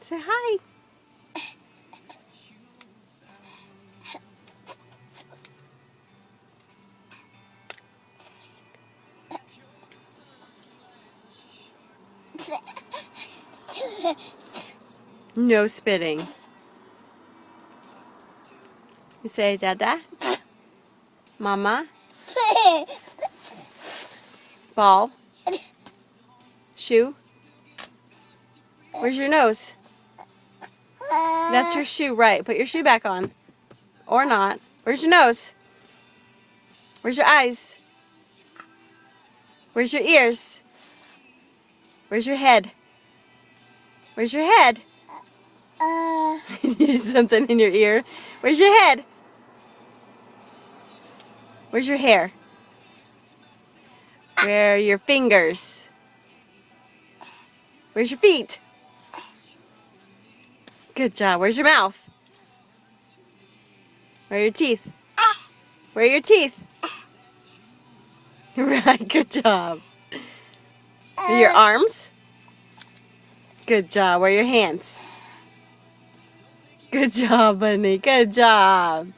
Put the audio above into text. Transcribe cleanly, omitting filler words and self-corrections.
Say hi. No spitting. You say Dada, Mama, Ball, Shoe. Where's your nose? That's your shoe, right. Put your shoe back on. Or not. Where's your nose? Where's your eyes? Where's your ears? Where's your head? Where's your head? Something in your ear. Where's your head? Where's your hair? Where are your fingers? Where's your feet? Good job. Where's your mouth? Where are your teeth? Where are your teeth? Right, good job. Your arms? Good job. Where are your hands? Good job, honey. Good job.